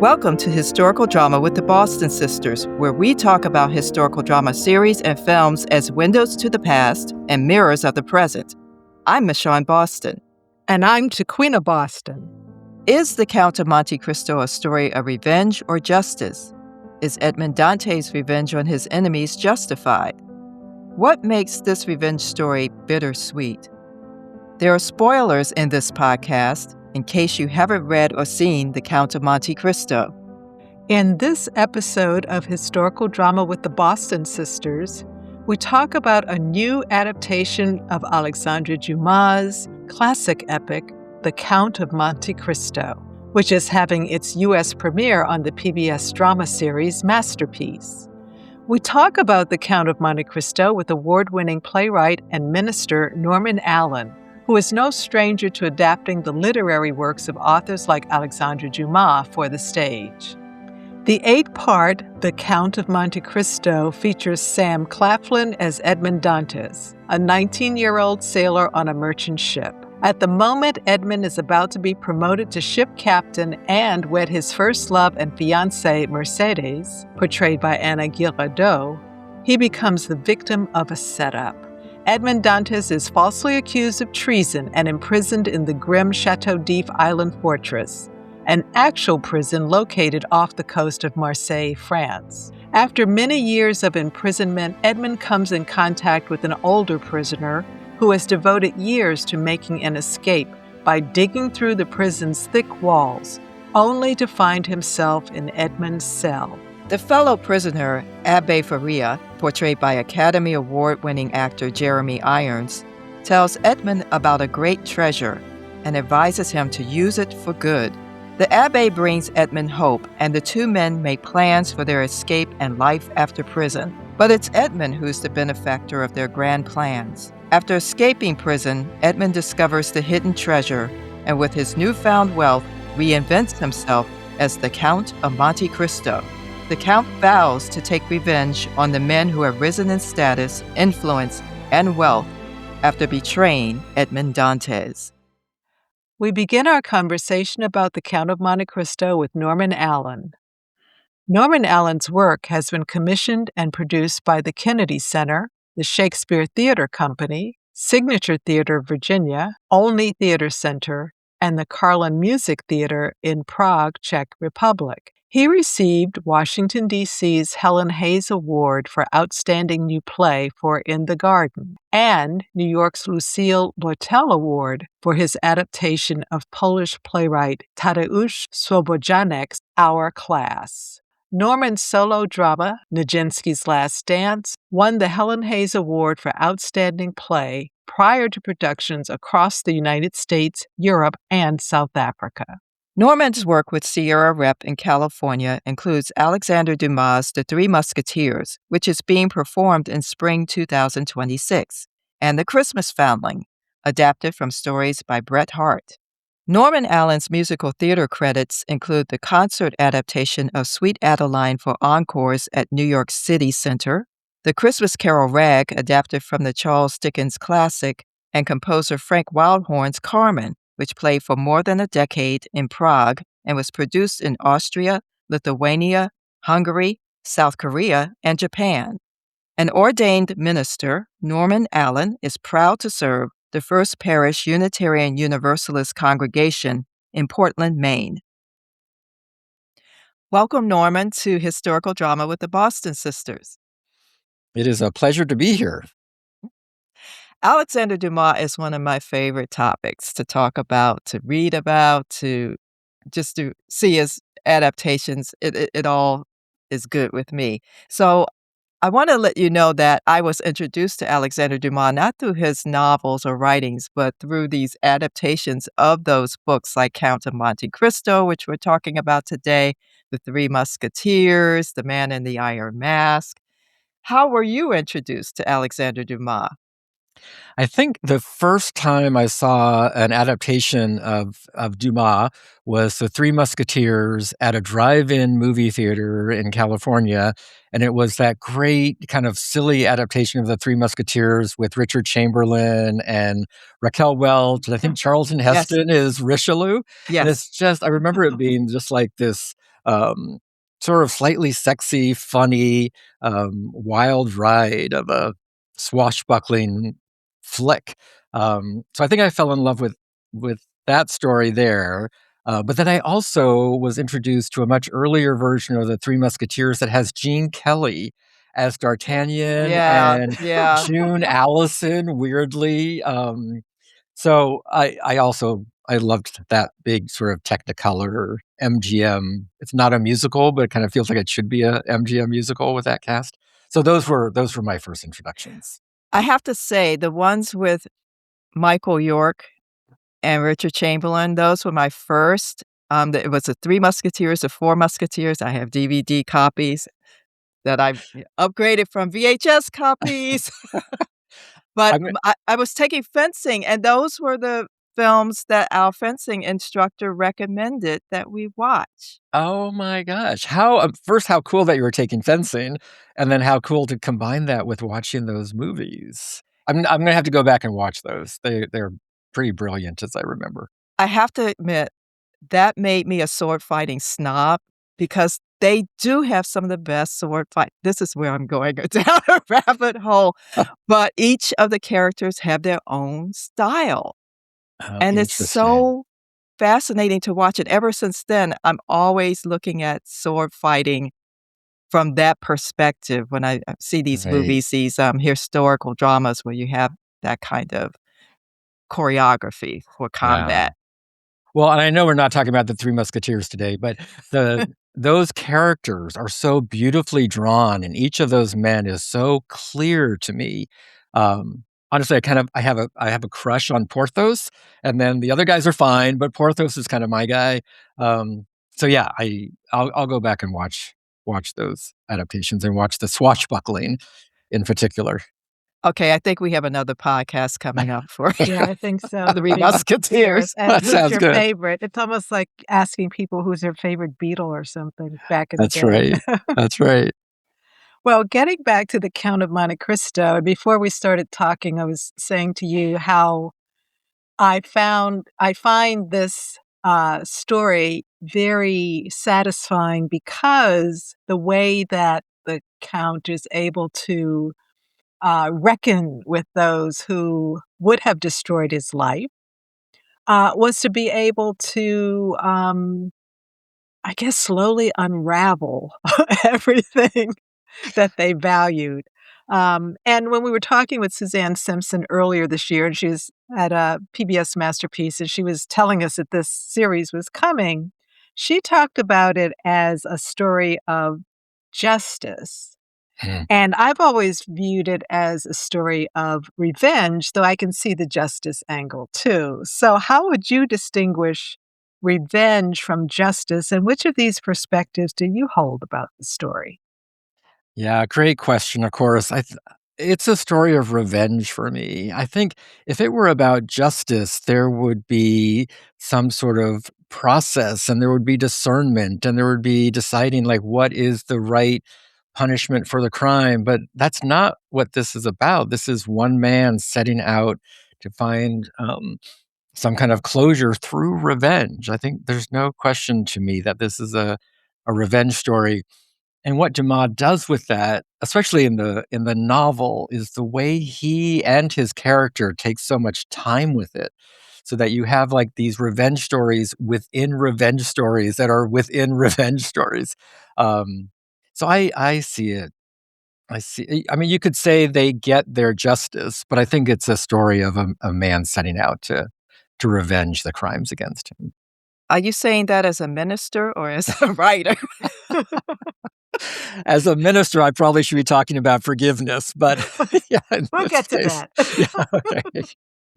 Welcome to Historical Drama with the Boston Sisters, where we talk about historical drama series and films as windows to the past and mirrors of the present. I'm Michon Boston. And I'm Tequina Boston. Is The Count of Monte Cristo a story of revenge or justice? Is Edmond Dantes' revenge on his enemies justified? What makes this revenge story bittersweet? There are spoilers in this podcast, in case you haven't read or seen The Count of Monte Cristo. In this episode of Historical Drama with the Boston Sisters, we talk about a new adaptation of Alexandre Dumas' classic epic, The Count of Monte Cristo, which is having its U.S. premiere on the PBS drama series Masterpiece. We talk about The Count of Monte Cristo with award-winning playwright and minister Norman Allen, who is no stranger to adapting the literary works of authors like Alexandre Dumas for the stage. The 8-part The Count of Monte Cristo features Sam Claflin as Edmond Dantes, a 19-year-old sailor on a merchant ship. At the moment Edmond is about to be promoted to ship captain and wed his first love and fiancée Mercedes, portrayed by Anna Girardot, he becomes the victim of a setup. Edmond Dantes is falsely accused of treason and imprisoned in the grim Chateau d'If Island Fortress, an actual prison located off the coast of Marseille, France. After many years of imprisonment, Edmond comes in contact with an older prisoner who has devoted years to making an escape by digging through the prison's thick walls, only to find himself in Edmond's cell. The fellow prisoner, Abbé Faria, portrayed by Academy Award-winning actor Jeremy Irons, tells Edmond about a great treasure and advises him to use it for good. The abbé brings Edmond hope, and the two men make plans for their escape and life after prison. But it's Edmond who's the benefactor of their grand plans. After escaping prison, Edmond discovers the hidden treasure, and with his newfound wealth, reinvents himself as the Count of Monte Cristo. The Count vows to take revenge on the men who have risen in status, influence, and wealth after betraying Edmond Dantes. We begin our conversation about The Count of Monte Cristo with Norman Allen. Norman Allen's work has been commissioned and produced by the Kennedy Center, the Shakespeare Theater Company, Signature Theater of Virginia, Olney Theater Center, and the Karlin Music Theater in Prague, Czech Republic. He received Washington, D.C.'s Helen Hayes Award for Outstanding New Play for In the Garden, and New York's Lucille Lortel Award for his adaptation of Polish playwright Tadeusz Słobodzianek's Our Class. Norman's solo drama, Nijinsky's Last Dance, won the Helen Hayes Award for Outstanding Play prior to productions across the United States, Europe, and South Africa. Norman's work with Sierra Rep in California includes Alexandre Dumas' The Three Musketeers, which is being performed in spring 2026, and The Christmas Foundling, adapted from stories by Bret Harte. Norman Allen's musical theater credits include the concert adaptation of Sweet Adeline for encores at New York City Center, The Christmas Carol Rag, adapted from the Charles Dickens classic, and composer Frank Wildhorn's Carmen, which played for more than a decade in Prague and was produced in Austria, Lithuania, Hungary, South Korea, and Japan. An ordained minister, Norman Allen is proud to serve the First Parish Unitarian Universalist congregation in Portland, Maine. Welcome, Norman, to Historical Drama with the Boston Sisters. It is a pleasure to be here. Alexandre Dumas is one of my favorite topics to talk about, to read about, to see his adaptations. It all is good with me. So I want to let you know that I was introduced to Alexandre Dumas not through his novels or writings, but through these adaptations of those books like Count of Monte Cristo, which we're talking about today, The Three Musketeers, The Man in the Iron Mask. How were you introduced to Alexandre Dumas? I think the first time I saw an adaptation of Dumas was The Three Musketeers at a drive-in movie theater in California. And it was that great kind of silly adaptation of The Three Musketeers with Richard Chamberlain and Raquel Welch. And I think Charlton Heston is Richelieu. Yes. And it's just, I remember it being just like this sort of slightly sexy, funny, wild ride of a swashbuckling flick. So I think I fell in love with that story there. But then I also was introduced to a much earlier version of the Three Musketeers that has Gene Kelly as D'Artagnan Yeah, and yeah. June Allison, weirdly. So I loved that big sort of Technicolor MGM. It's not a musical, but it kind of feels like it should be a MGM musical with that cast. So those were my first introductions. I have to say, the ones with Michael York and Richard Chamberlain, those were my first. It was the Three Musketeers, the Four Musketeers. I have DVD copies that I've upgraded from VHS copies. But I'm I was taking fencing, and those were the films that our fencing instructor recommended that we watch. Oh my gosh. First, how cool that you were taking fencing, and then how cool to combine that with watching those movies. I'm gonna have to go back and watch those. They're pretty brilliant as I remember. I have to admit, that made me a sword fighting snob because they do have some of the best sword fight. This is where I'm going down a rabbit hole, but each of the characters have their own style, Oh, and it's interesting. so fascinating to watch it. Ever since then, I'm always looking at sword fighting from that perspective when I see these Right. movies, these, historical dramas where you have that kind of choreography for Yeah. combat. Well, and I know we're not talking about the Three Musketeers today, but those characters are so beautifully drawn, and each of those men is so clear to me. Honestly, I have a crush on Porthos, and then the other guys are fine, but Porthos is kind of my guy. So yeah, I'll go back and watch those adaptations and watch the swashbuckling in particular. Okay, I think we have another podcast coming up for Yeah, I think so. The Three Three Musketeers. Musketeers. And That who's sounds your good. favorite? It's almost like asking people who's their favorite Beatle or something back in the That's day. right. That's right. Well, getting back to the Count of Monte Cristo, before we started talking, I was saying to you how I find this story very satisfying because the way that the Count is able to reckon with those who would have destroyed his life was to be able to, I guess, slowly unravel everything that they valued. And when we were talking with Suzanne Simpson earlier this year, and she was at a PBS Masterpiece, and she was telling us that this series was coming, she talked about it as a story of justice. Hmm. And I've always viewed it as a story of revenge, though I can see the justice angle too. So, how would you distinguish revenge from justice, and which of these perspectives do you hold about the story? Yeah, great question, of course. It's a story of revenge for me. I think if it were about justice, there would be some sort of process and there would be discernment and there would be deciding like what is the right punishment for the crime. But that's not what this is about. This is one man setting out to find some kind of closure through revenge. I think there's no question to me that this is a revenge story, and what Dumas does with that, especially in the novel, is the way he and his character take so much time with it, so that you have like these revenge stories within revenge stories that are within revenge stories. Um, so I see it. I mean, you could say they get their justice, but I think it's a story of a man setting out to revenge the crimes against him. Are you saying that as a minister or as a writer? As a minister, I probably should be talking about forgiveness, but yeah, in We'll this get to case, that. yeah, okay.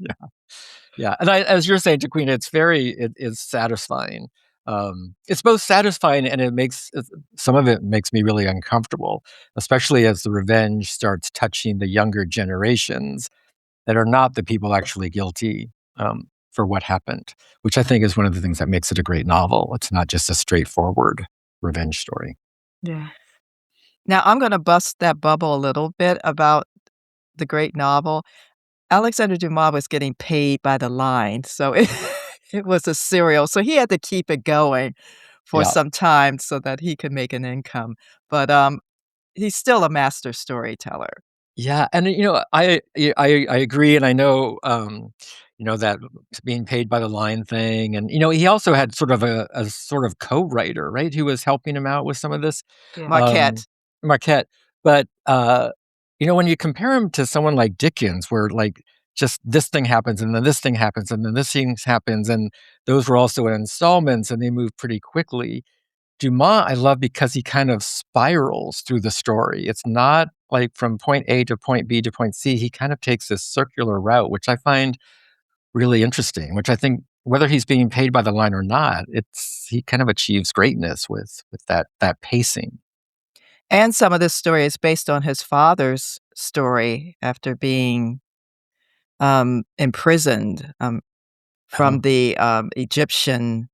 Yeah, yeah, and as you're saying, Jaquina, it is satisfying. It's both satisfying and some of it makes me really uncomfortable, especially as the revenge starts touching the younger generations that are not the people actually guilty for what happened, which I think is one of the things that makes it a great novel. It's not just a straightforward revenge story. Yeah. Now, I'm gonna bust that bubble a little bit about the great novel. Alexandre Dumas was getting paid by the line, so it it was a serial, so he had to keep it going. for some time so that he could make an income. But he's still a master storyteller. Yeah, and I agree, and I know that being paid by the line thing, and he also had sort of a sort of co-writer, right, who was helping him out with some of this, Yeah. Marquette. Marquette. But when you compare him to someone like Dickens, where like just this thing happens, and then this thing happens, and then this thing happens, and those were also in installments, and they move pretty quickly. Dumas, I love because he kind of spirals through the story. It's not like from point A to point B to point C. He kind of takes this circular route, which I find really interesting, which I think whether he's being paid by the line or not, he kind of achieves greatness with that pacing. And some of this story is based on his father's story after being imprisoned from Oh, the Egyptian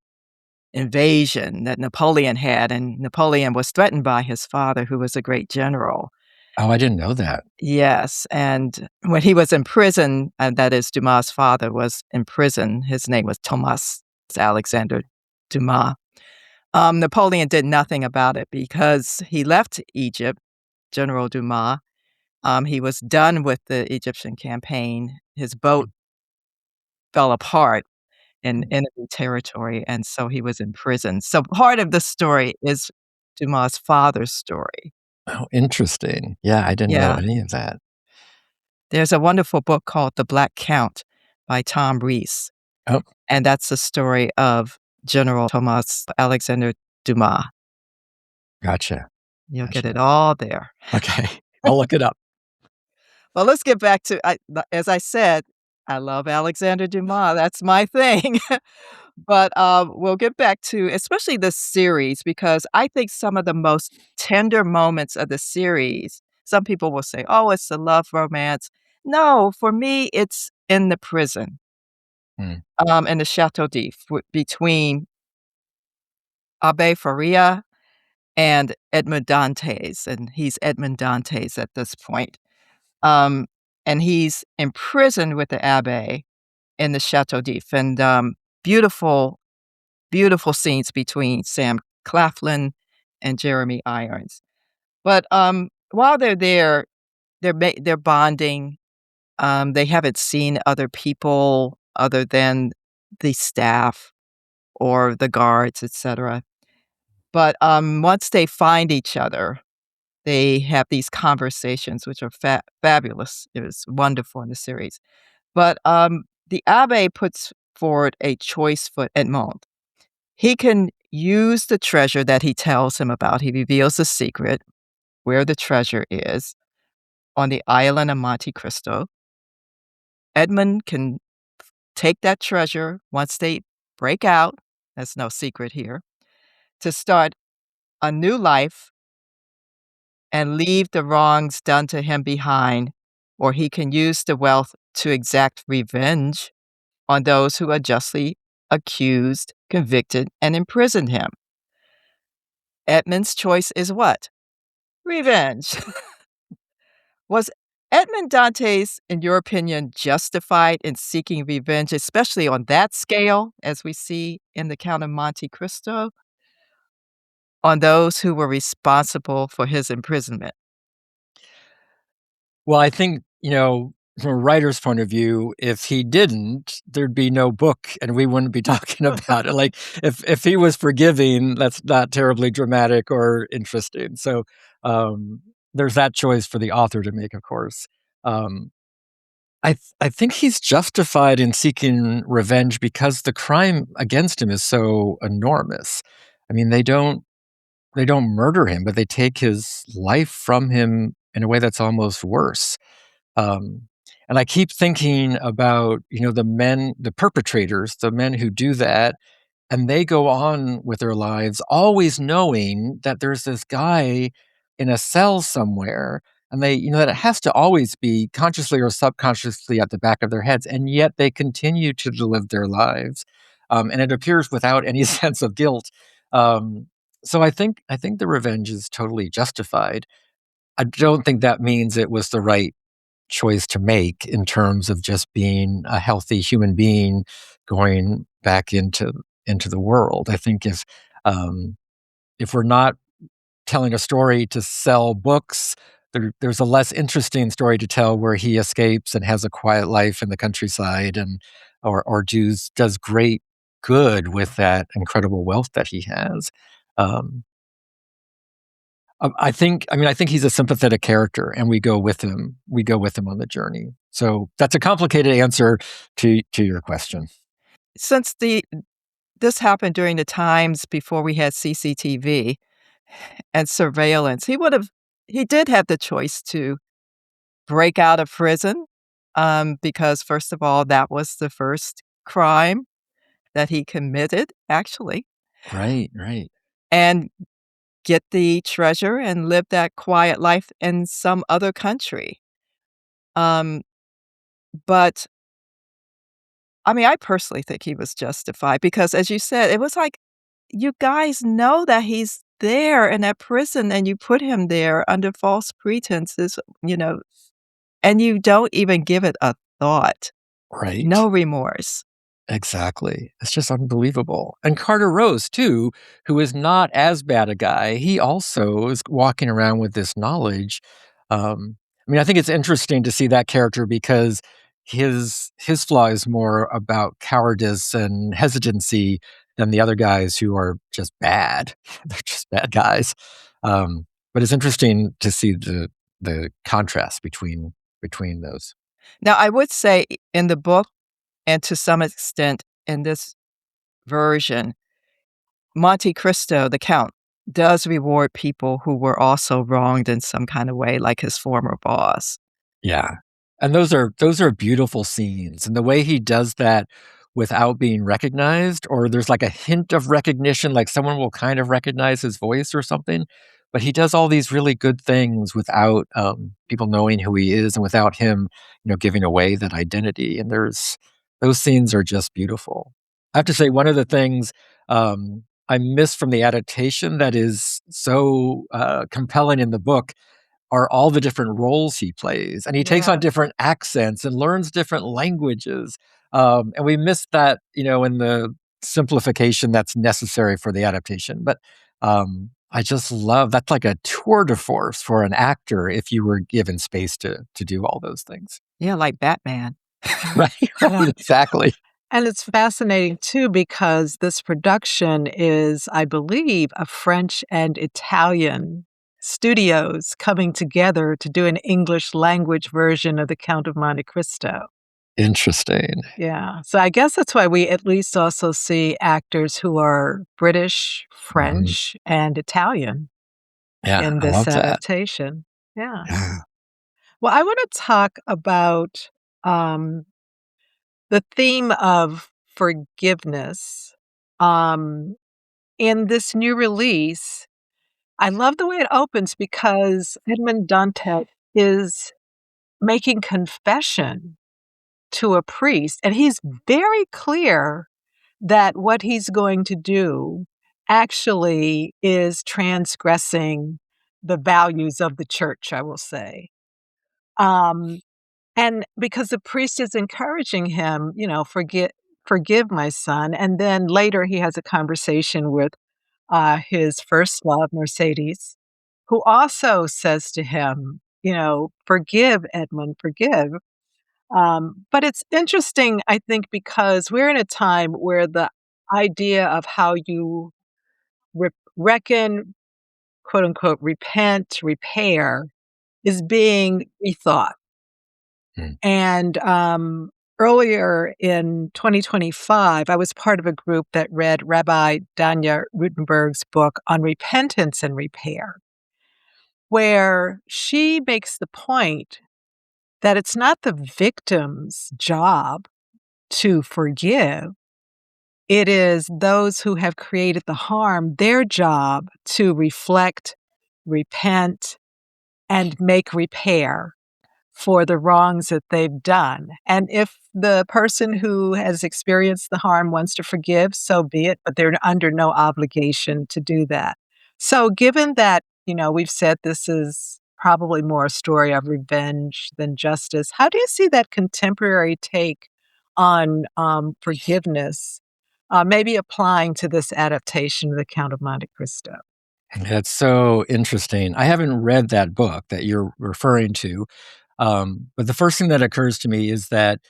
invasion that Napoleon had, and Napoleon was threatened by his father, who was a great general. I didn't know that. Yes, and when he was in prison, and that is Dumas' father was in prison, his name was Thomas Alexandre Dumas. Napoleon did nothing about it because he left Egypt, General Dumas. He was done with the Egyptian campaign. His boat fell apart in enemy territory, and so he was in prison. So part of the story is Dumas' father's story. Oh, interesting. Yeah, I didn't know Yeah. any of that. There's a wonderful book called The Black Count by Tom Rees, Oh, and that's the story of General Thomas Alexander Dumas. gotcha. You'll get Gotcha. it all there. Okay, I'll look it up. Well, let's get back to as I said, I love Alexander Dumas, that's my thing. But, we'll get back to especially this series because I think some of the most tender moments of the series some people will say, "Oh, it's a love romance." No, for me, it's in the prison, Hmm. in the Chateau d'If between Abbe Faria and Edmond Dantes, and he's Edmond Dantes at this point. Um, and he's imprisoned with the Abbé in the Chateau d'If, and, beautiful beautiful scenes between Sam Claflin and Jeremy Irons. But, while they're there, they're bonding. They haven't seen other people other than the staff or the guards, etcetera. But, once they find each other, they have these conversations, which are fabulous. It was wonderful in the series. But, the Abbé puts forward a choice for Edmond. He can use the treasure that he tells him about. He reveals the secret, where the treasure is, on the island of Monte Cristo. Edmund can take that treasure once they break out, that's no secret here, to start a new life and leave the wrongs done to him behind, or he can use the wealth to exact revenge on those who are justly accused, convicted, and imprisoned him. Edmund's choice is what? Revenge. Was Edmond Dantes, in your opinion, justified in seeking revenge, especially on that scale, as we see in the Count of Monte Cristo, on those who were responsible for his imprisonment? Well, I think, from a writer's point of view, if he didn't, there'd be no book and we wouldn't be talking about it. Like if he was forgiving, that's not terribly dramatic or interesting. So there's that choice for the author to make, of course. Um, I think he's justified in seeking revenge because the crime against him is so enormous. I mean, they don't murder him, but they take his life from him in a way that's almost worse. Um, and I keep thinking about, the perpetrators, the men who do that, and they go on with their lives always knowing that there's this guy in a cell somewhere, and that it has to always be consciously or subconsciously at the back of their heads, and yet they continue to live their lives. And it appears without any sense of guilt. Um, so I think the revenge is totally justified. I don't think that means it was the right choice to make in terms of just being a healthy human being going back into the world. I think if If we're not telling a story to sell books, there's a less interesting story to tell where he escapes and has a quiet life in the countryside, and or does great good with that incredible wealth that he has. Um, I think he's a sympathetic character, and we go with him. We go with him on the journey. So that's a complicated answer to your question. Since this happened during the times before we had CCTV and surveillance, he did have the choice to break out of prison, because first of all, that was the first crime that he committed, actually, Right, right. and get the treasure and live that quiet life in some other country. Um, but I mean, I personally think he was justified because, as you said, it was like, you guys know that he's there in that prison and you put him there under false pretenses, and you don't even give it a thought. Right. No remorse. Exactly. It's just unbelievable. And Carter Rose, too, who is not as bad a guy, he also is walking around with this knowledge. I think it's interesting to see that character because his flaw is more about cowardice and hesitancy than the other guys who are just bad. They're just bad guys. But it's interesting to see the contrast between those. Now, I would say in the book, and to some extent in this version, Monte Cristo, the Count, does reward people who were also wronged in some kind of way, like his former boss. Yeah. And those are beautiful scenes. And the way he does that without being recognized, or there's like a hint of recognition, like someone will kind of recognize his voice or something. But he does all these really good things without people knowing who he is and without him, giving away that identity. And those scenes are just beautiful. I have to say, one of the things I miss from the adaptation that is so compelling in the book are all the different roles he plays, and he takes on Yeah. different accents and learns different languages. And we miss that, in the simplification that's necessary for the adaptation. But I just love that's like a tour de force for an actor if you were given space to do all those things. Yeah, like Batman. Right, Yeah. exactly. And it's fascinating too because this production is, I believe, a French and Italian studios coming together to do an English language version of The Count of Monte Cristo. Interesting. Yeah. So I guess that's why we at least also see actors who are British, Mhm. French, and Italian Yeah, in I this love that. adaptation. Yeah. Yeah. Well, I want to talk about um, the theme of forgiveness. Um, in this new release, I love the way it opens because Edmond Dantes is making confession to a priest, and he's very clear that what he's going to do actually is transgressing the values of the church, I will say. Um, and because the priest is encouraging him, forgive my son. And then later he has a conversation with his first love, Mercedes, who also says to him, forgive, Edmund, forgive. But it's interesting, I think, because we're in a time where the idea of how you reckon, quote unquote, repent, repair is being rethought. Mm. And earlier in 2025, I was part of a group that read Rabbi Danya Rutenberg's book on repentance and repair, where she makes the point that it's not the victim's job to forgive. It is those who have created the harm, their job to reflect, repent, and make repair for the wrongs that they've done. And if the person who has experienced the harm wants to forgive, so be it, but they're under no obligation to do that. So given that, we've said this is probably more a story of revenge than justice, how do you see that contemporary take on forgiveness maybe applying to this adaptation of The Count of Monte Cristo. That's so interesting. I haven't read that book that you're referring to, but the first thing that occurs to me is that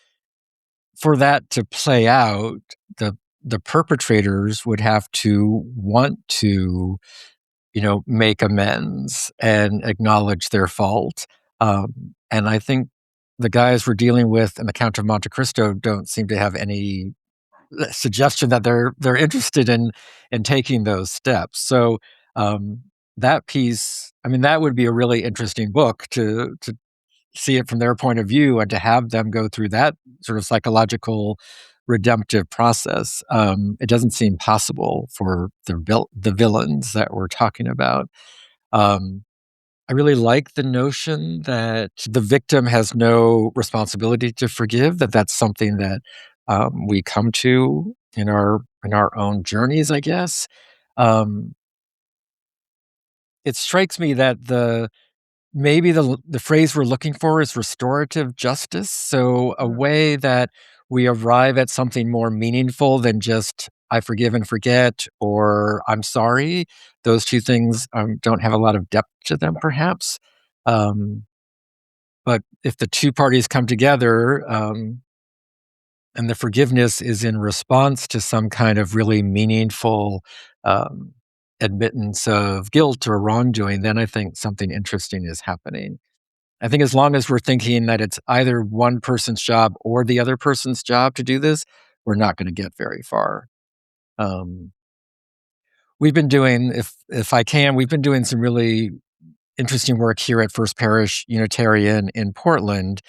for that to play out, the perpetrators would have to want to, make amends and acknowledge their fault. And I think the guys we're dealing with in the Count of Monte Cristo don't seem to have any suggestion that they're interested in taking those steps. So that piece, I mean, that would be a really interesting book to see it from their point of view and to have them go through that sort of psychological redemptive process. It doesn't seem possible for the villains that we're talking about. I really like the notion that the victim has no responsibility to forgive, that's something that we come to in our own journeys, I guess. It strikes me that maybe the phrase we're looking for is restorative justice. So a way that we arrive at something more meaningful than just I forgive and forget or I'm sorry. Those two things don't have a lot of depth to them, perhaps. But if the two parties come together and the forgiveness is in response to some kind of really meaningful admittance of guilt or wrongdoing, then I think something interesting is happening. I think as long as we're thinking that it's either one person's job or the other person's job to do this, we're not going to get very far. We've been doing, if I can, we've been doing some really interesting work here at First Parish Unitarian in Portland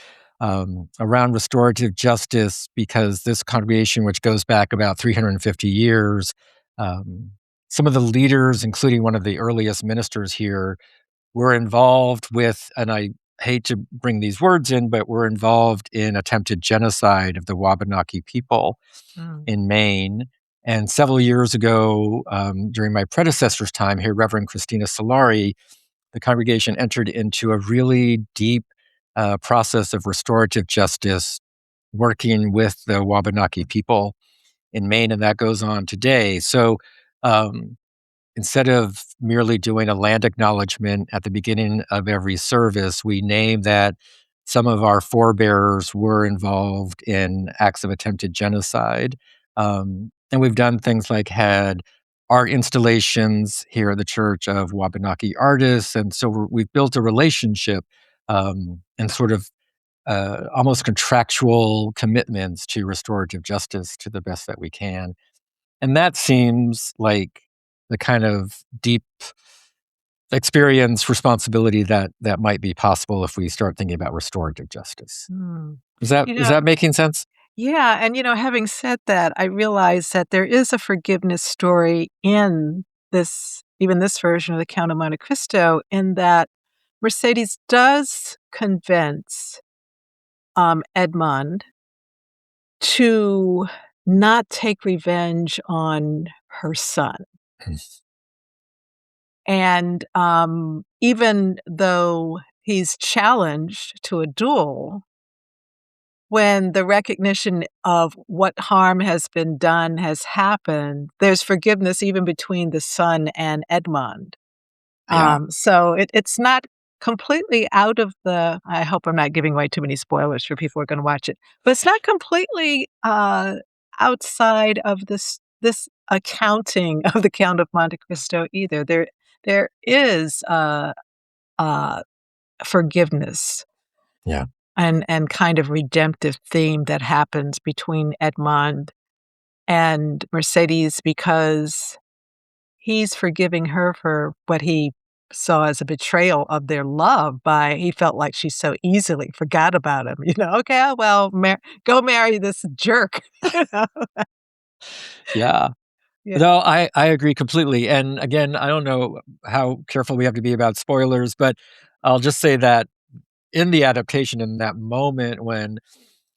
around restorative justice, because this congregation, which goes back about 350 years, some of the leaders, including one of the earliest ministers here, were involved with, and I hate to bring these words in, but were involved in attempted genocide of the Wabanaki people in Maine. And several years ago, during my predecessor's time here, Reverend Christina Solari, the congregation entered into a really deep process of restorative justice, working with the Wabanaki people in Maine, and that goes on today. So instead of merely doing a land acknowledgement at the beginning of every service, we name that some of our forebears were involved in acts of attempted genocide. And we've done things like had art installations here at the church of Wabanaki artists. And so we've built a relationship and sort of almost contractual commitments to restorative justice to the best that we can. And that seems like the kind of deep experience responsibility that might be possible if we start thinking about restorative justice. Is that making sense? Yeah. And, having said that, I realize that there is a forgiveness story in even this version of The Count of Monte Cristo, in that Mercedes does convince Edmond to not take revenge on her son. And even though he's challenged to a duel, when the recognition of what harm has been done has happened, there's forgiveness even between the son and Edmond. Yeah. So it's not completely out of I hope I'm not giving away too many spoilers for people who are going to watch it, but it's not completely outside of this accounting of The Count of Monte Cristo either. There is forgiveness. Yeah. And kind of redemptive theme that happens between Edmond and Mercedes, because he's forgiving her for what he saw as a betrayal of their love he felt like she so easily forgot about him. Okay, well, go marry this jerk. Yeah. Yeah. No, I agree completely. And again, I don't know how careful we have to be about spoilers, but I'll just say that in the adaptation, in that moment when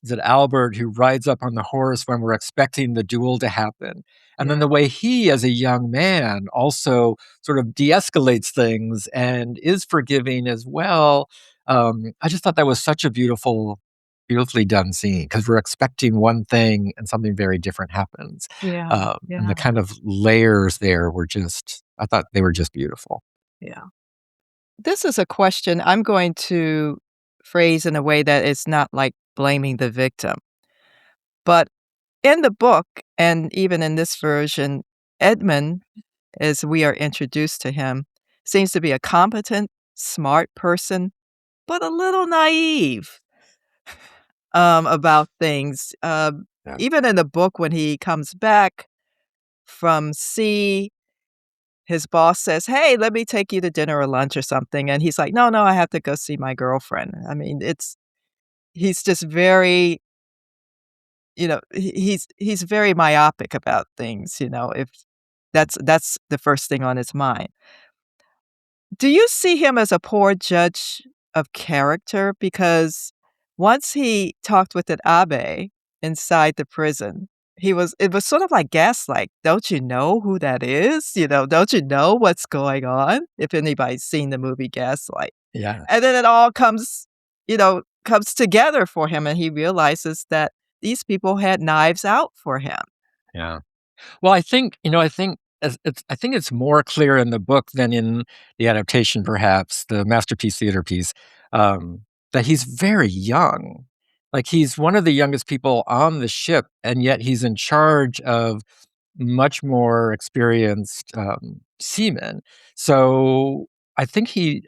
is it Albert who rides up on the horse when we're expecting the duel to happen, and then the way he, as a young man, also sort of de-escalates things and is forgiving as well. I just thought that was such a beautiful beautifully done scene because we're expecting one thing and something very different happens. Yeah. And the kind of layers there were I thought they were just beautiful. Yeah. This is a question I'm going to phrase in a way that is not like blaming the victim. But in the book, and even in this version, Edmond, as we are introduced to him, seems to be a competent, smart person, but a little naive about things. Yeah. Even in the book, when he comes back from sea, his boss says, "Hey, let me take you to dinner or lunch or something." And he's like, "No, no, I have to go see my girlfriend." I mean, he's just very, he's very myopic about things, if that's the first thing on his mind. Do you see him as a poor judge of character? Because once he talked with an abbé inside the prison, it was sort of like gaslight. "Don't you know who that is? Don't you know what's going on?" If anybody's seen the movie Gaslight. Yeah. And then it all comes together for him, and he realizes that these people had knives out for him. Yeah. Well, I think it's more clear in the book than in the adaptation, perhaps the masterpiece theater piece, that he's very young. Like he's one of the youngest people on the ship, and yet he's in charge of much more experienced seamen. So I think he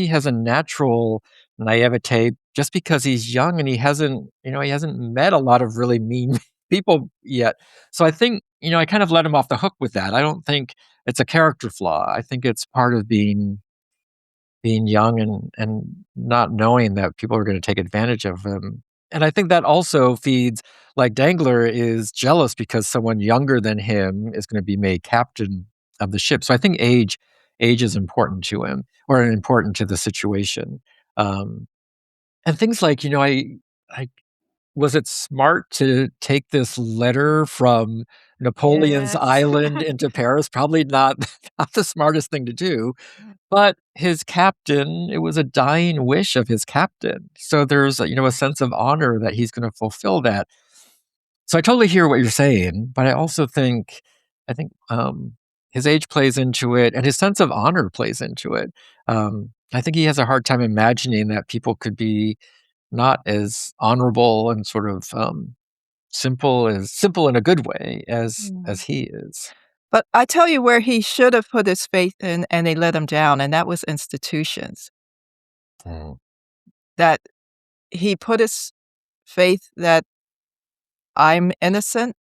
has a natural naivete just because he's young and he hasn't met a lot of really mean people yet. So I think, I kind of let him off the hook with that. I don't think it's a character flaw. I think it's part of being young and not knowing that people are going to take advantage of him. And I think that also feeds, like Dangler is jealous because someone younger than him is going to be made captain of the ship. So I think age is important to him or important to the situation. Um, and things like, I was it smart to take this letter from Napoleon's Yes. island into Paris? Probably not, not the smartest thing to do. But his captain, it was a dying wish of his captain. So there's a sense of honor that he's going to fulfill that. So I totally hear what you're saying, but I think his age plays into it, and his sense of honor plays into it. I think he has a hard time imagining that people could be not as honorable and sort of simple in a good way as he is. But I tell you where he should have put his faith in and they let him down, and that was institutions. Mm. That he put his faith that I'm innocent,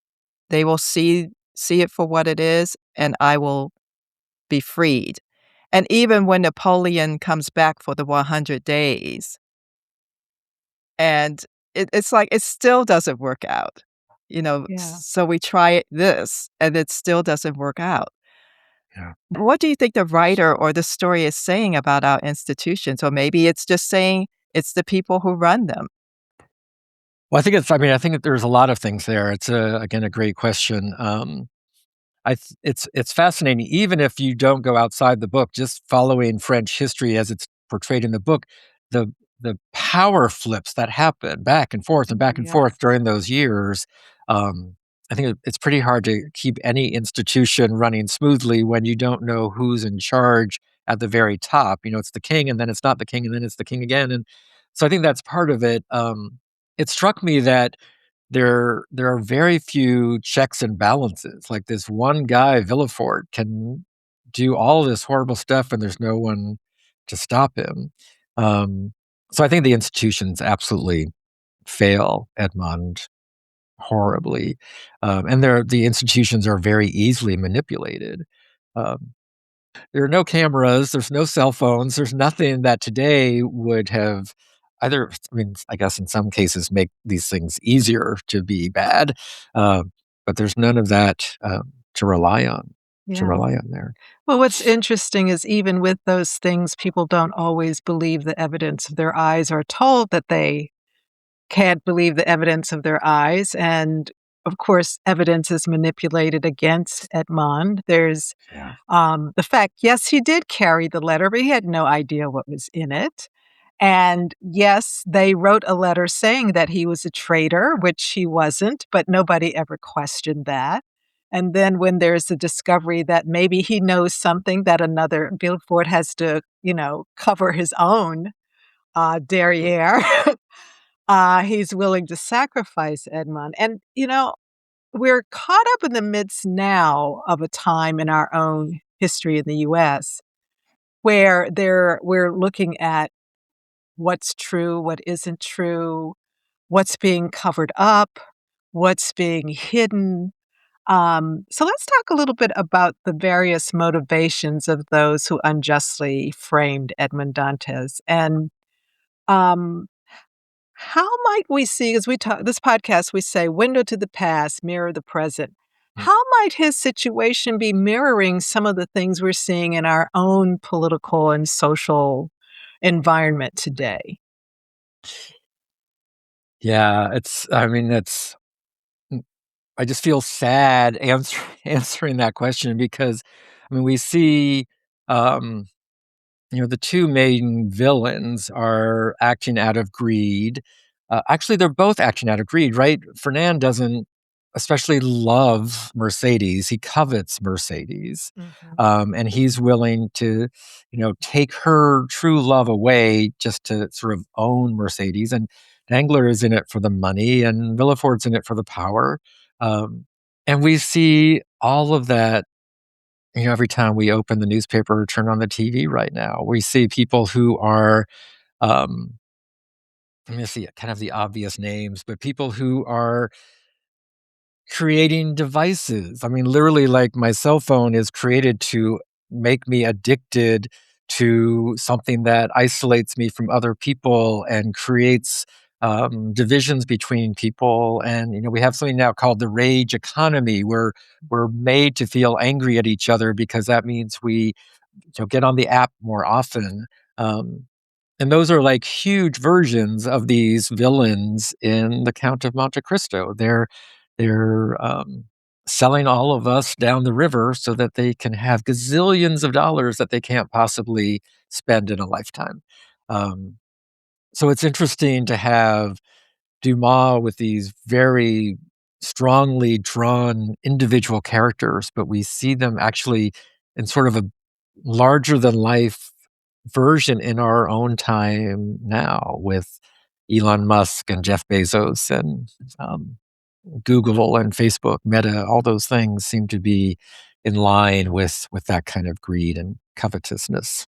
they will see it for what it is, and I will be freed. And even when Napoleon comes back for the 100 days, and it's like it still doesn't work out, Yeah. so we try this, and it still doesn't work out. Yeah. What do you think the writer or the story is saying about our institutions? Or maybe it's just saying it's the people who run them. Well, I think that there's a lot of things there. It's again a great question. It's fascinating, even if you don't go outside the book, just following French history as it's portrayed in the book, the the power flips that happen back and forth and back and Yeah. forth during those years. I think it's pretty hard to keep any institution running smoothly when you don't know who's in charge at the very top. It's the king, and then it's not the king, and then it's the king again. And so I think that's part of it. It struck me that there are very few checks and balances. Like this one guy, Villefort, can do all this horrible stuff, and there's no one to stop him. So I think the institutions absolutely fail Edmond horribly, and the institutions are very easily manipulated. Um, there are no cameras, there's no cell phones, there's nothing that today would have either, I guess in some cases make these things easier to be bad, uh, but there's none of that to rely on Yeah. there. Well, what's interesting is even with those things, people don't always believe the evidence of their eyes, or told that they can't believe the evidence of their eyes. And of course, evidence is manipulated against Edmond. There's Yeah. the fact, yes, he did carry the letter, but he had no idea what was in it. And yes, they wrote a letter saying that he was a traitor, which he wasn't, but nobody ever questioned that. And then when there's a discovery that maybe he knows something that another Villefort has to, cover his own derriere, he's willing to sacrifice Edmond. And, we're caught up in the midst now of a time in our own history in the US where we're looking at what's true, what isn't true, what's being covered up, what's being hidden. So let's talk a little bit about the various motivations of those who unjustly framed Edmond Dantes. And um, how might we see, as we talk this podcast, we say window to the past, mirror the present. How might his situation be mirroring some of the things we're seeing in our own political and social environment today? Yeah, I just feel sad answering that question because, we see, the two main villains are acting out of greed. Actually, they're both acting out of greed, right? Fernand doesn't especially love Mercedes. He covets Mercedes. And he's willing to, take her true love away just to sort of own Mercedes. And Dangler is in it for the money, and Villefort's in it for the power. And we see all of that, every time we open the newspaper or turn on the TV right now. We see people who are, um, let me see, kind of the obvious names, but people who are creating devices. Literally, like my cell phone is created to make me addicted to something that isolates me from other people and creates divisions between people. And we have something now called the rage economy, where we're made to feel angry at each other because that means we get on the app more often. And those are like huge versions of these villains in the Count of Monte Cristo. They're selling all of us down the river so that they can have gazillions of dollars that they can't possibly spend in a lifetime. Um, so it's interesting to have Dumas with these very strongly drawn individual characters, but we see them actually in sort of a larger than life version in our own time now with Elon Musk and Jeff Bezos and Google and Facebook, Meta. All those things seem to be in line with that kind of greed and covetousness.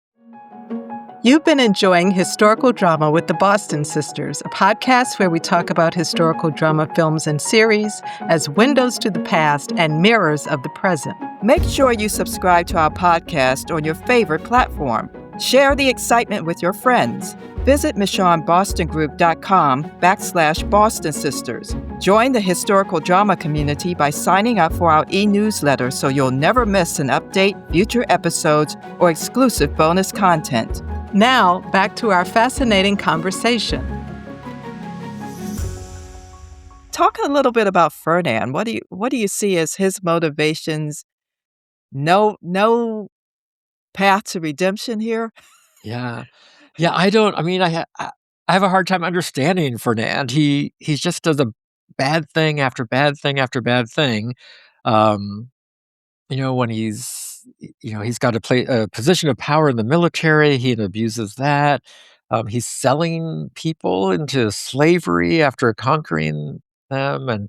You've been enjoying Historical Drama with the Boston Sisters, a podcast where we talk about historical drama films and series as windows to the past and mirrors of the present. Make sure you subscribe to our podcast on your favorite platform. Share the excitement with your friends. Visit MichonBostonGroup.com/Boston Sisters. Join the historical drama community by signing up for our e-newsletter so you'll never miss an update, future episodes, or exclusive bonus content. Now, back to our fascinating conversation. Talk a little bit about Fernand. What do you see as his motivations? No path to redemption here? Yeah. I have a hard time understanding Fernand. He just does a bad thing after bad thing after bad thing. When he's got a position of power in the military, he abuses that. He's selling people into slavery after conquering them. And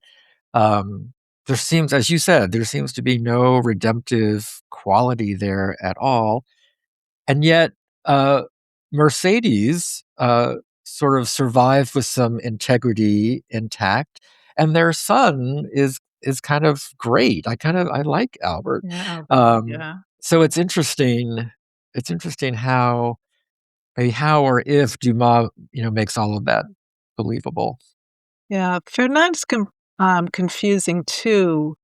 there seems, as you said, there seems to be no redemptive quality there at all. And yet, Mercedes sort of survived with some integrity intact, and their son is kind of great. I like Albert. Yeah. So it's interesting. It's interesting how or if Dumas makes all of that believable. Yeah, Fernand's confusing too,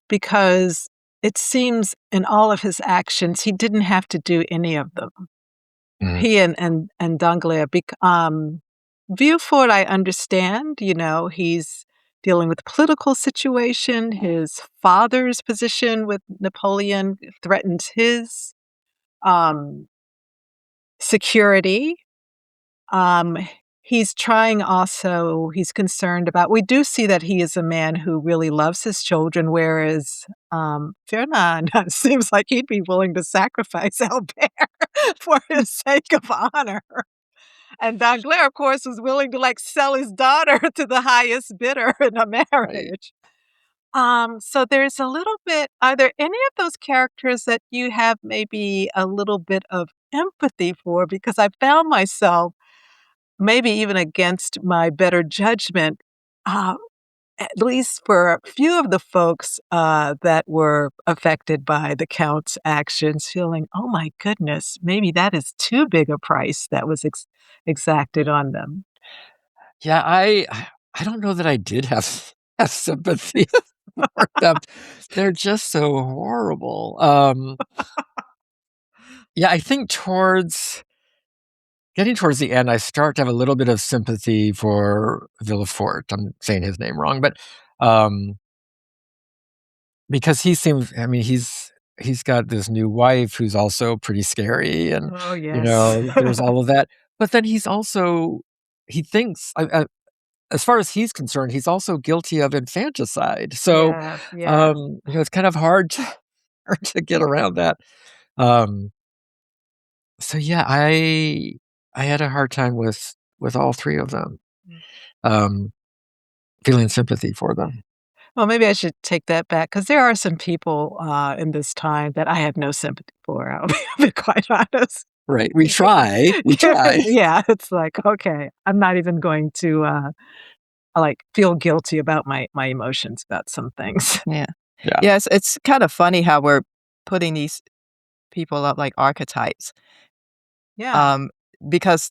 because it seems in all of his actions, he didn't have to do any of them. He and Danglars. Villefort, I understand, he's dealing with the political situation. His father's position with Napoleon threatens his security. He's trying also, he's concerned about, we do see that he is a man who really loves his children, whereas Fernand seems like he'd be willing to sacrifice Albert for his sake of honor. And Danglars, of course, was willing to like sell his daughter to the highest bidder in a marriage. So there's a little bit, are there any of those characters that you have maybe a little bit of empathy for? Because I found myself, maybe even against my better judgment, uh, at least for a few of the folks that were affected by the Count's actions, feeling, oh my goodness, maybe that is too big a price that was exacted on them. Yeah, I don't know that I did have sympathy for them. They're just so horrible. Yeah, I think getting towards the end, I start to have a little bit of sympathy for Villefort. I'm saying his name wrong, but because he seems, I mean, he's got this new wife who's also pretty scary, and Oh, yes. there's all of that. But then he thinks, as far as he's concerned, he's also guilty of infanticide. So, Yeah, yeah. it's kind of hard to get around that. So yeah, I had a hard time with all three of them, um, feeling sympathy for them. Well, maybe I should take that back because there are some people in this time that I have no sympathy for. I'll be quite honest. Right, we try, we try. Yeah, it's like, okay, I'm not even going to like feel guilty about my emotions about some things. Yeah. Yeah, Yes, it's kind of funny how we're putting these people up like archetypes, Yeah. um, because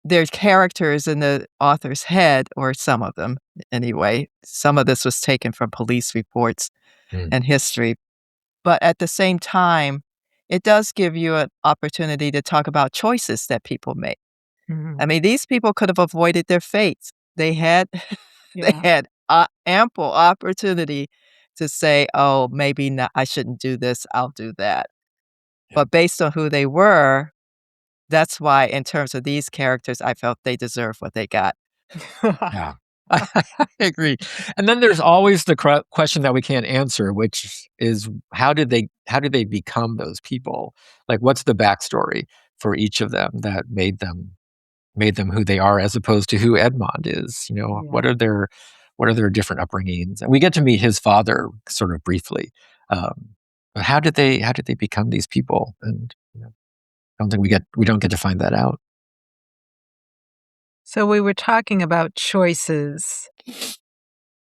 they're characters in the author's head, or some of them anyway. Some of this was taken from police reports mm, and history. But at the same time, it does give you an opportunity to talk about choices that people make. I Mhm. mean, these people could have avoided their fates. They had they Yeah. had ample opportunity to say, "Oh, maybe not, I shouldn't do this, I'll do that." yeah, But based on who they were, that's why in terms of these characters, I felt they deserve what they got. yeah. I agree. And then there's always the question that we can't answer, which is how did they become those people? Like, what's the backstory for each of them that made them who they are, as opposed to who Edmond is? What Yeah. are their different upbringings? And we get to meet his father sort of briefly. But how did they become these people? And I don't think we don't get to find that out. So we were talking about choices.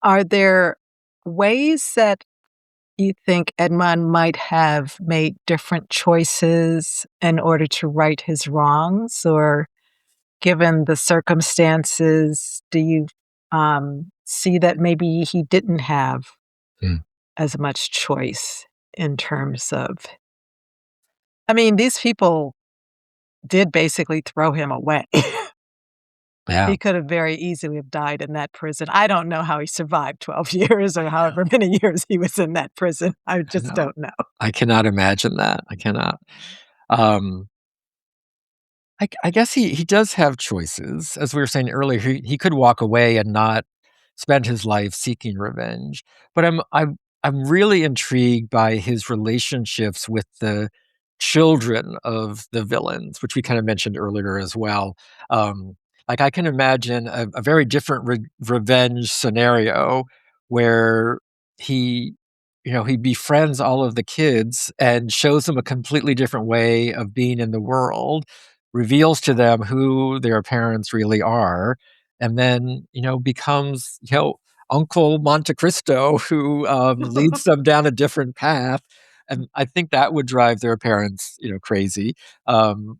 Are there ways that you think Edmond might have made different choices in order to right his wrongs? Or given the circumstances, do you see that maybe he didn't have Mm. as much choice in terms of, I mean, these people did basically throw him away. Yeah, He could have very easily have died in that prison. I don't know how he survived 12 years or I however know. many years he was in that prison. I I just know. don't know. I cannot imagine that. I cannot. Um, I guess he does have choices. As we were saying earlier, he could walk away and not spend his life seeking revenge. But I'm really intrigued by his relationships with the children of the villains, which we kind of mentioned earlier as well. Um, like, I can imagine a very different revenge scenario where he, he befriends all of the kids and shows them a completely different way of being in the world, reveals to them who their parents really are, and then, becomes, Uncle Monte Cristo, who leads them down a different path. And I think that would drive their parents, crazy. Um,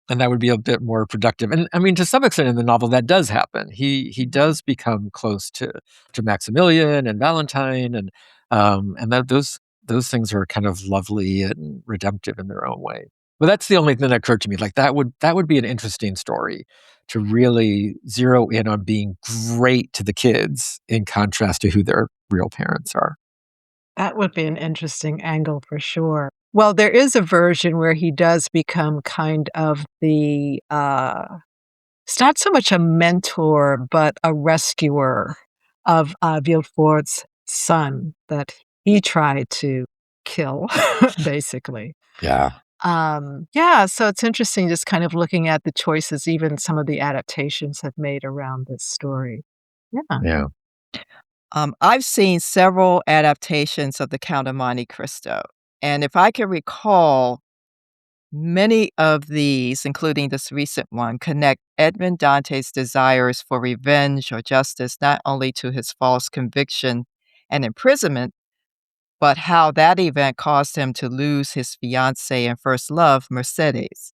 and that would be a bit more productive. And I mean, to some extent in the novel, that does happen. He does become close to Maximilian and Valentine, and those things are kind of lovely and redemptive in their own way. But that's the only thing that occurred to me. Like, that would be an interesting story to really zero in on being great to the kids in contrast to who their real parents are. That would be an interesting angle for sure. Well, there is a version where he does become kind of the It's not so much a mentor, but a rescuer of Villefort's son that he tried to kill, basically. Yeah. Yeah, so it's interesting just kind of looking at the choices even some of the adaptations have made around this story. Yeah. Yeah. I've seen several adaptations of The Count of Monte Cristo, and if I can recall, many of these, including this recent one, connect Edmond Dantes' desires for revenge or justice not only to his false conviction and imprisonment, but how that event caused him to lose his fiancée and first love, Mercedes.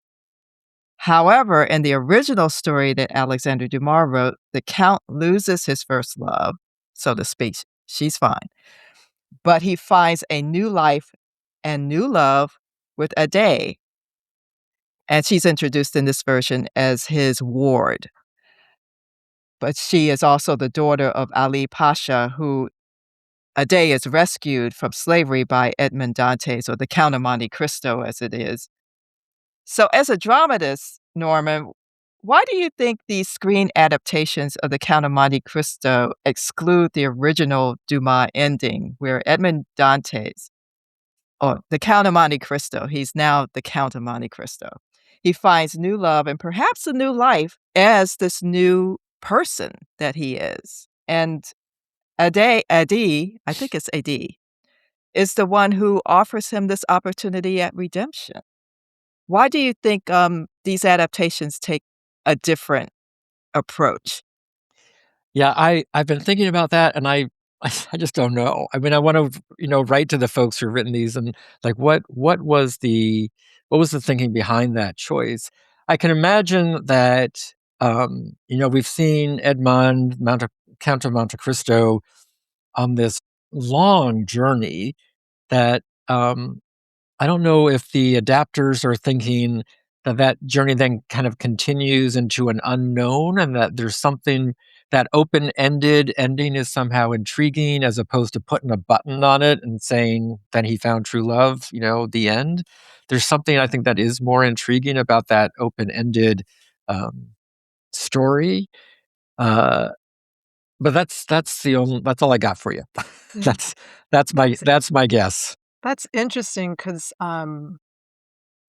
However, in the original story that Alexandre Dumas wrote, the Count loses his first love, so to speak. She's fine. But he finds a new life and new love with Ade, and she's introduced in this version as his ward. But she is also the daughter of Ali Pasha, who Ade is rescued from slavery by Edmond Dantes, or the Count of Monte Cristo as it is. So as a dramatist, Norman, why do you think these screen adaptations of the Count of Monte Cristo exclude the original Dumas ending, where Edmond Dantes, or the Count of Monte Cristo, he's now the Count of Monte Cristo, he finds new love and perhaps a new life as this new person that he is. And Ade, I think it's Ade, is the one who offers him this opportunity at redemption. Why do you think these adaptations take a different approach? Yeah, I've been thinking about that, and I just don't know. I mean, I want to write to the folks who've written these, and like what was the thinking behind that choice? I can imagine that we've seen Count of Monte Cristo on this long journey that I don't know if the adapters are thinking that that journey then kind of continues into an unknown, and that there's something, that open-ended ending is somehow intriguing as opposed to putting a button on it and saying, then he found true love, the end. There's something I think that is more intriguing about that open-ended um, story. Uh, but that's all I got for you. Mm. that's that's my guess. That's interesting because,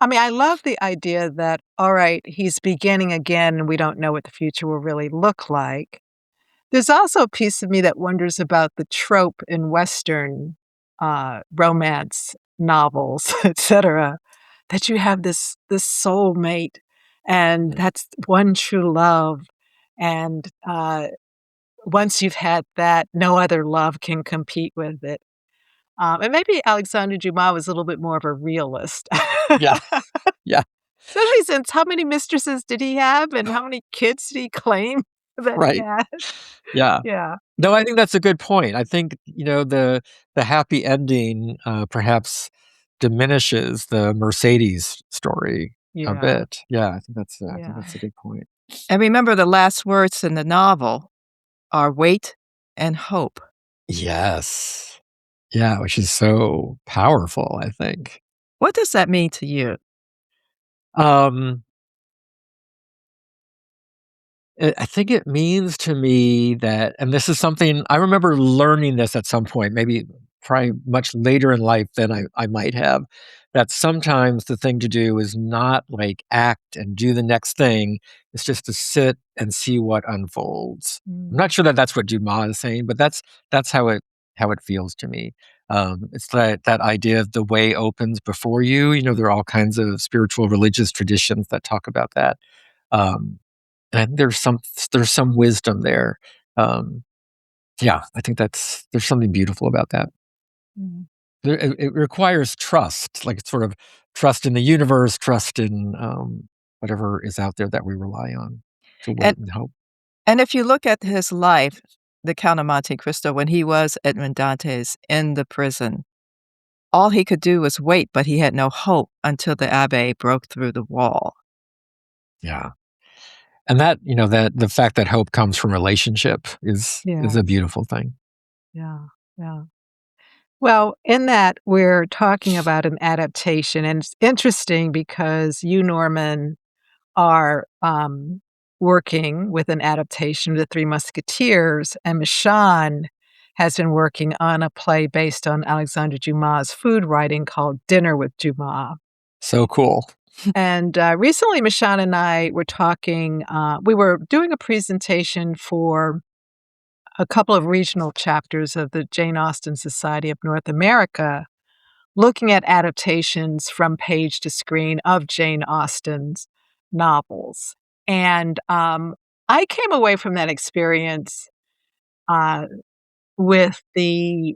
I mean, I love the idea that, all right, he's beginning again, and we don't know what the future will really look like. There's also a piece of me that wonders about the trope in Western romance novels, etc., that you have this soulmate, and that's one true love, and once you've had that, no other love can compete with it. And maybe Alexandre Dumas was a little bit more of a realist. Yeah, yeah, Especially since how many mistresses did he have, and how many kids did he claim that he right. had? Yeah. Yeah, No, I think that's a good point. I think, the happy ending, perhaps diminishes the Mercedes story a yeah, bit. Yeah, I think yeah. that's a good point. And remember, the last words in the novel are wait and hope. Yes. Yeah, which is so powerful, I think. What does that mean to you? Um, I think it means to me that, and this is something I remember learning this at some point, maybe probably much later in life than I might have, that sometimes the thing to do is not like act and do the next thing. It's just to sit and see what unfolds. I'm Mm, not sure that that's what Dumas is saying, but that's how it feels to me. It's that idea of the way opens before you. There are all kinds of spiritual, religious traditions that talk about that. Um, and there's some wisdom there. Um, yeah, I think there's something beautiful about that. mm. It requires trust, like sort of trust in the universe, trust in whatever is out there that we rely on to And wait and hope. and if you look at his life, the Count of Monte Cristo, when he was Edmond Dantes in the prison, all he could do was wait, but he had no hope until the abbe broke through the wall. Yeah, and that the fact that hope comes from relationship is a Yes, beautiful thing. yeah, yeah. Well, in that, we're talking about an adaptation, and it's interesting because you, Norman, are, working with an adaptation of The Three Musketeers, and Michon has been working on a play based on Alexandre Dumas' food writing called Dinner with Dumas. So cool. And recently, Michon and I were talking, we were doing a presentation for a couple of regional chapters of the Jane Austen Society of North America, looking at adaptations from page to screen of Jane Austen's novels. And I came away from that experience with the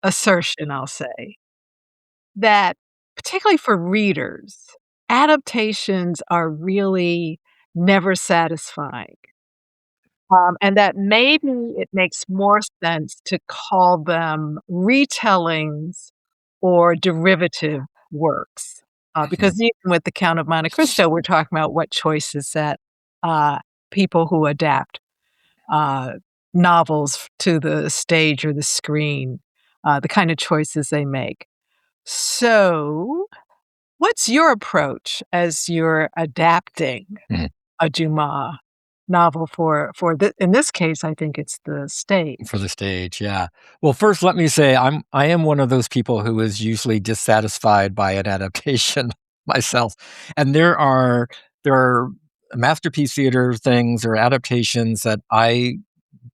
assertion, I'll say, that particularly for readers, adaptations are really never satisfying. And that maybe it makes more sense to call them retellings or derivative works. Because even with the Count of Monte Cristo, we're talking about what choices that people who adapt novels to the stage or the screen, the kind of choices they make. So, what's your approach as you're adapting a Dumas novel for in this case, I think it's the stage. For the stage, yeah. Well, first, let me say I am one of those people who is usually dissatisfied by an adaptation myself, and there are masterpiece theater things or adaptations that I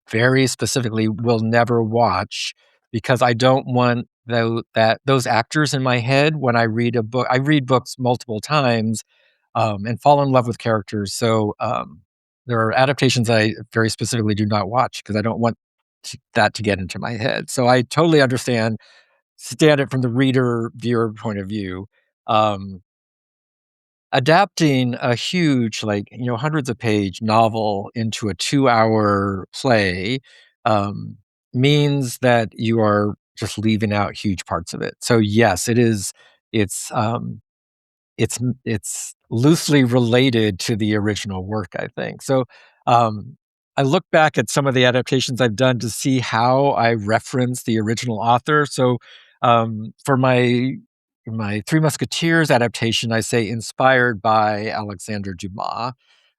very specifically will never watch because I don't want those actors in my head when I read a book. I read books multiple times and fall in love with characters. So there are adaptations I very specifically do not watch because I don't want that to get into my head. So I totally understand it from the reader viewer point of view. Adapting a huge, hundreds of page novel into a 2-hour play means that you are just leaving out huge parts of it. So yes, it is. It's it's loosely related to the original work, I think. So I look back at some of the adaptations I've done to see how I reference the original author. So for my Three Musketeers adaptation, I say inspired by Alexandre Dumas.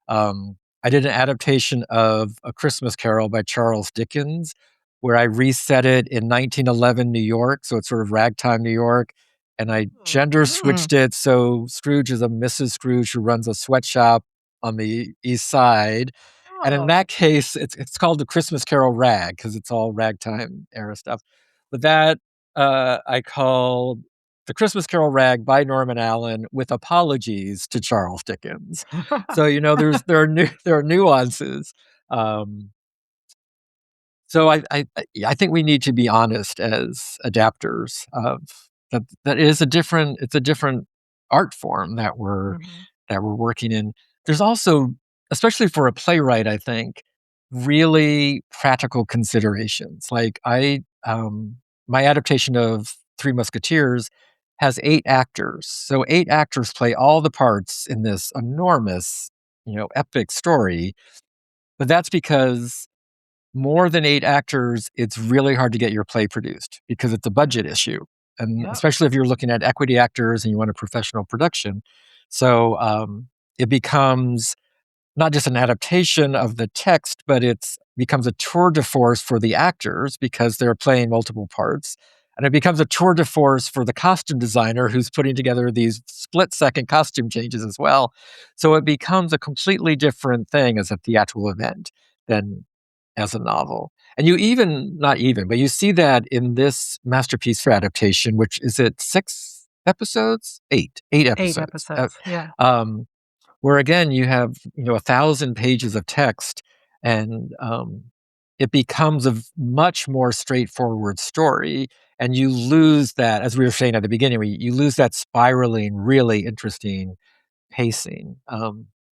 I did an adaptation of A Christmas Carol by Charles Dickens, where I reset it in 1911 New York, so it's sort of ragtime New York, and I gender switched it so Scrooge is a Mrs. Scrooge who runs a sweatshop on the East Side. And in that case, it's called The Christmas Carol Rag because it's all ragtime era stuff. But that I called The Christmas Carol Rag by Norman Allen with apologies to Charles Dickens. So there are nuances. So I think we need to be honest as adapters of that is it's a different art form that we're working in. There's also, especially for a playwright, I think, really practical considerations. Like my adaptation of Three Musketeers has 8 actors. So 8 actors play all the parts in this enormous, epic story. But that's because more than 8 actors, it's really hard to get your play produced because it's a budget issue. And especially if you're looking at equity actors and you want a professional production. So it becomes not just an adaptation of the text, but it becomes a tour de force for the actors because they're playing multiple parts. And it becomes a tour de force for the costume designer who's putting together these split-second costume changes as well. So it becomes a completely different thing as a theatrical event than as a novel. And not even, but you see that in this masterpiece for adaptation, which is it 6 episodes? 8 episodes. 8 episodes, yeah. Where again, you have, 1,000 pages of text and it becomes a much more straightforward story. And you lose that, as we were saying at the beginning, you lose that spiraling, really interesting pacing.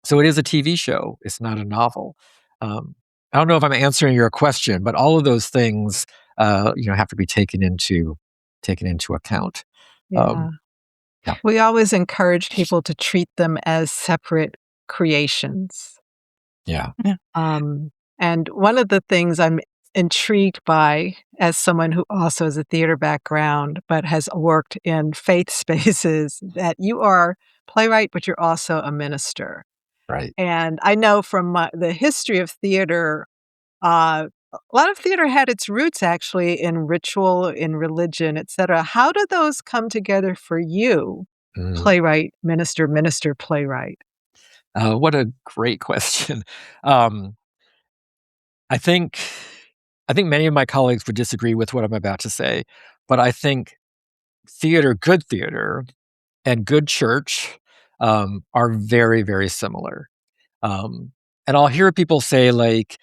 So it is a TV show. It's not a novel. I don't know if I'm answering your question, but all of those things, have to be taken into account. Yeah. Yeah. We always encourage people to treat them as separate creations. Yeah. And one of the things I'm intrigued by, as someone who also has a theater background but has worked in faith spaces, that you are playwright, but you're also a minister. Right. And I know from the history of theater, a lot of theater had its roots actually in ritual, in religion, etc. How do those come together for you, Mm. playwright, minister, minister, playwright? What a great question. Um, I think I think many of my colleagues would disagree with what I'm about to say, but I think good theater, and good church are very, very similar. Um, and I'll hear people say, like,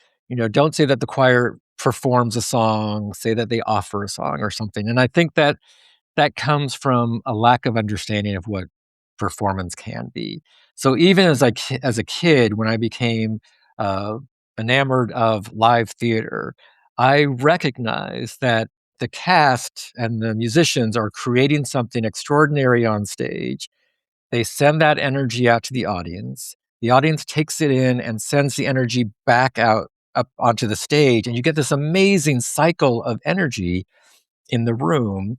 don't say that the choir performs a song, say that they offer a song or something. And I think that that comes from a lack of understanding of what performance can be. So even as a kid, when I became uh, enamored of live theater, I recognized that the cast and the musicians are creating something extraordinary on stage. They send that energy out to the audience. The audience takes it in and sends the energy back out up onto the stage, and you get this amazing cycle of energy in the room.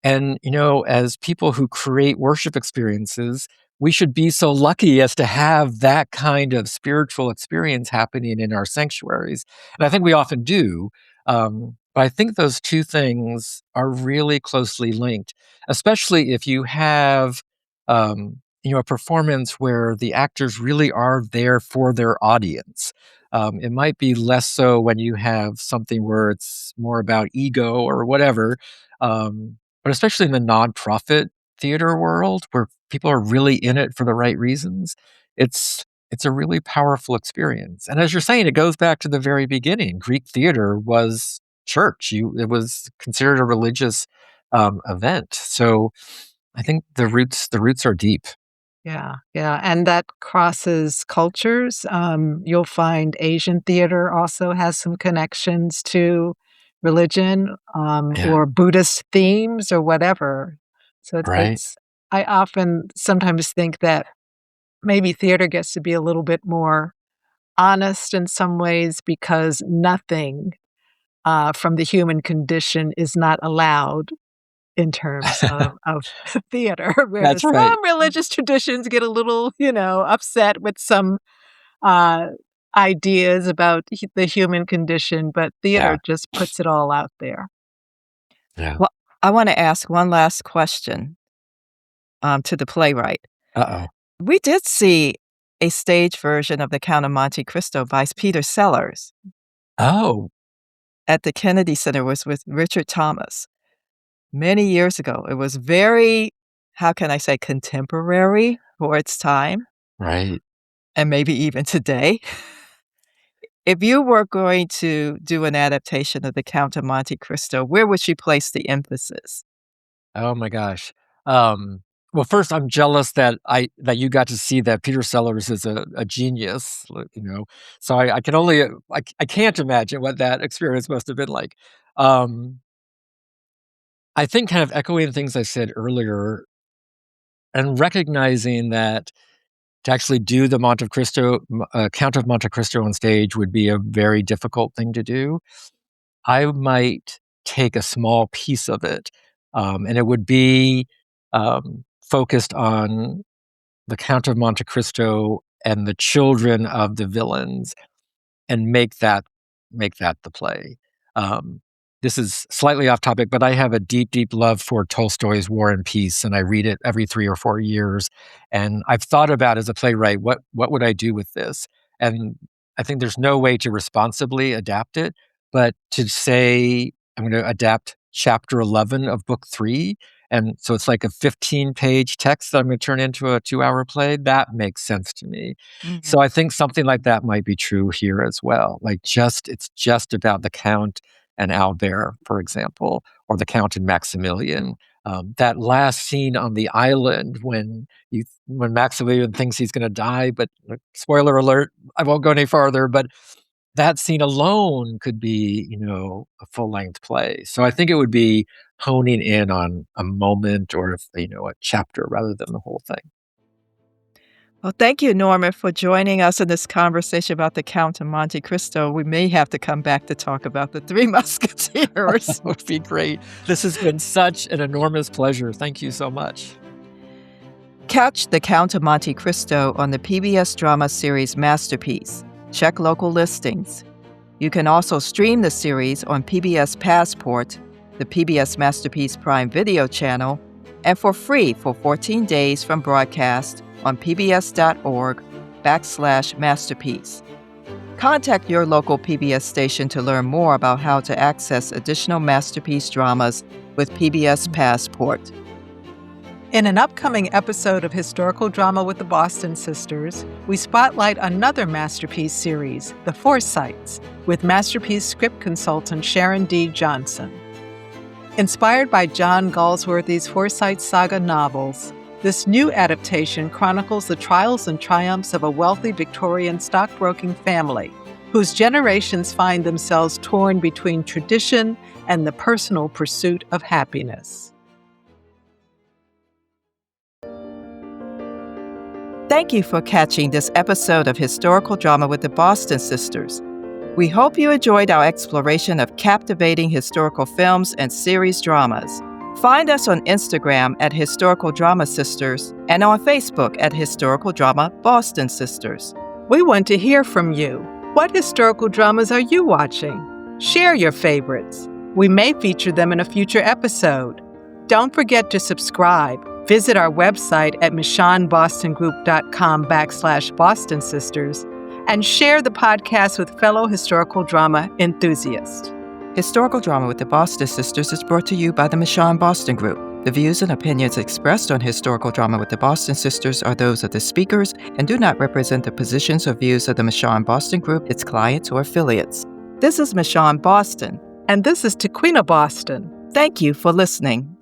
And, as people who create worship experiences, we should be so lucky as to have that kind of spiritual experience happening in our sanctuaries. And I think we often do. But I think those two things are really closely linked, especially if you have, a performance where the actors really are there for their audience. It might be less so when you have something where it's more about ego or whatever. But especially in the nonprofit theater world where people are really in it for the right reasons, it's a really powerful experience. And as you're saying, it goes back to the very beginning. Greek theater was church. It was considered a religious event. So I think the roots are deep. Yeah, yeah, and that crosses cultures. You'll find Asian theater also has some connections to religion, Yeah. or Buddhist themes or whatever. So Right. I often sometimes think that maybe theater gets to be a little bit more honest in some ways because nothing from the human condition is not allowed in terms of theater, whereas That's right. some religious traditions get a little, upset with some, uh, ideas about the human condition, but theater Yeah. just puts it all out there. Yeah. Well, I want to ask one last question to the playwright. Uh-oh. We did see a stage version of The Count of Monte Cristo by Peter Sellers Oh, at the Kennedy Center was with Richard Thomas many years ago. It was very, how can I say, contemporary for its time right. and maybe even today. If you were going to do an adaptation of The Count of Monte Cristo, where would you place the emphasis? Oh my gosh. Um, well, first, I'm jealous that you got to see that Peter Sellers is a genius, So I can only I can't imagine what that experience must have been like. Um, I think kind of echoing things I said earlier and recognizing that to actually do the Count of Monte Cristo on stage would be a very difficult thing to do. I might take a small piece of it, and it would be focused on the Count of Monte Cristo and the children of the villains, and make that the play. Um, this is slightly off topic, but I have a deep, deep love for Tolstoy's War and Peace, and I read it every 3 or 4 years. And I've thought about as a playwright, what would I do with this? And I think there's no way to responsibly adapt it, but to say I'm going to adapt chapter 11 of book 3, and so it's like a 15-page text that I'm going to turn into a 2-hour play. That makes sense to me. Mhm. So I think something like that might be true here as well. Like it's just about the Count and Albert, for example, or the Count and Maximilian. That last scene on the island when Maximilian thinks he's going to die, but spoiler alert, I won't go any farther. But that scene alone could be, a full length play. So I think it would be honing in on a moment or a chapter rather than the whole thing. Well, thank you, Norman, for joining us in this conversation about the Count of Monte Cristo. We may have to come back to talk about the Three Musketeers. That would be great. This has been such an enormous pleasure. Thank you so much. Catch The Count of Monte Cristo on the PBS drama series Masterpiece. Check local listings. You can also stream the series on PBS Passport, the PBS Masterpiece Prime Video channel, and for free for 14 days from broadcast on pbs.org/masterpiece. Contact your local PBS station to learn more about how to access additional Masterpiece dramas with PBS Passport. In an upcoming episode of Historical Drama with the Boston Sisters, we spotlight another Masterpiece series, The Forsytes, with Masterpiece script consultant Sharon D. Johnson. Inspired by John Galsworthy's Forsyte Saga novels, this new adaptation chronicles the trials and triumphs of a wealthy Victorian stockbroking family whose generations find themselves torn between tradition and the personal pursuit of happiness. Thank you for catching this episode of Historical Drama with the Boston Sisters. We hope you enjoyed our exploration of captivating historical films and series dramas. Find us on Instagram at Historical Drama Sisters and on Facebook at Historical Drama Boston Sisters. We want to hear from you. What historical dramas are you watching? Share your favorites. We may feature them in a future episode. Don't forget to subscribe. Visit our website at michonbostongroup.com/Boston Sisters and share the podcast with fellow historical drama enthusiasts. Historical Drama with the Boston Sisters is brought to you by the Michon Boston Group. The views and opinions expressed on Historical Drama with the Boston Sisters are those of the speakers and do not represent the positions or views of the Michon Boston Group, its clients, or affiliates. This is Michon Boston. And this is Tequina Boston. Thank you for listening.